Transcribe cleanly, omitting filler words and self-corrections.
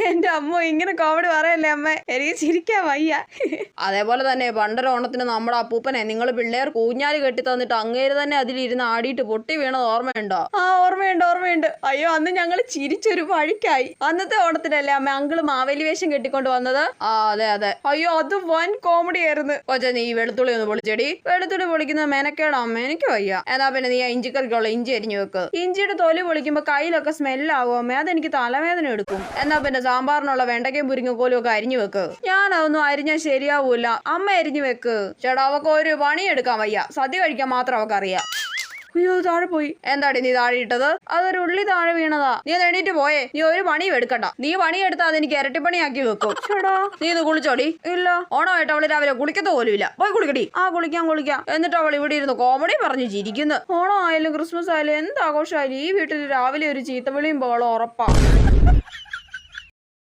എന്റെ അമ്മ ഇങ്ങനെ കോമഡി പറയല്ലേ അമ്മ, എനിക്ക് ചിരിക്കാൻ വയ്യ. അതേപോലെ തന്നെ പണ്ടൊരു ഓണത്തിന് നമ്മുടെ അപ്പൂപ്പനെ നിങ്ങൾ പിള്ളേർ കൂഞ്ഞാല് കെട്ടി തന്നിട്ട് അങ്ങേര് തന്നെ അതിലിരുന്ന് ആടിയിട്ട് പൊട്ടി വീണത് ഓർമ്മയുണ്ടോ? ആ ഓർമ്മയുണ്ട്. അയ്യോ അന്ന് ഞങ്ങൾ ചിരിച്ചൊരു വഴിക്കായി. അന്നത്തെ ഓണത്തിനല്ലേ അമ്മ അങ്കിള് മാവേലി വേഷം കെട്ടിക്കൊണ്ട് വന്നത്? ആ അതെ. അയ്യോ അത് വൻ കോമഡി ആയിരുന്നു. കൊച്ചെ നീ വെളുത്തുള്ളി ഒന്ന് പൊളിച്ചെടി. വെളുത്തുള്ളി പൊളിക്കുന്ന മെനക്കേടാ അമ്മ, എനിക്ക് വയ്യ. എന്നാ പിന്നെ നീ ഇഞ്ചിക്കറിക്കുള്ള ഇഞ്ചി അരിഞ്ഞു വെക്ക്. ഇഞ്ചിയുടെ തൊലി പൊളിക്കുമ്പോ കയ്യിലൊക്കെ സ്മെല്ലാവും അമ്മ, അതെനിക്ക് തലവേദന എടുക്കും. എന്നാ പിന്നെ സാമ്പാറിനുള്ള വെണ്ടയ്ക്കയും മുരിങ്ങക്കോലും ഒക്കെ അരിഞ്ഞു വെക്ക്. ഞാനതൊന്നും അരിഞ്ഞാൽ ശരിയാവൂല, അമ്മ അരിഞ്ഞു വെക്ക്. ചേട്ടാ അവക്ക് ഒരു പണിയെടുക്കാൻ വയ്യ, സദ്യ കഴിക്കാൻ മാത്രം അവക്കറിയാം. അയ്യോ താഴെ പോയി. എന്താടി നീ താഴെ ഇട്ടത്? അതൊരു ഉള്ളി താഴെ വീണതാ. നീ ഒന്ന് എണീറ്റ് പോയേ. നീ ഒരു പണിയും എടുക്കണ്ട. നീ പണിയെടുത്താ അതെനിക്ക് ഇരട്ടിപ്പണിയാക്കി വെക്കും. ചേടാ നീ ഇത് കുളിച്ചോടി? ഇല്ല, ഓണമായിട്ട് അവള് രാവിലെ കുളിക്കത്ത പോലും ഇല്ല. പോയി കുളിക്കടി. ആ കുളിക്കാം. എന്നിട്ട് അവൾ ഇവിടെ ഇരുന്ന് കോമഡി പറഞ്ഞു ചിരിക്കുന്നു. ഓണം ആയാലും ക്രിസ്മസ് ആയാലും എന്താഘോഷമായാലും ഈ വീട്ടിൽ രാവിലെ ഒരു ചീത്തവിളിയും ബഹളം ഉറപ്പാ.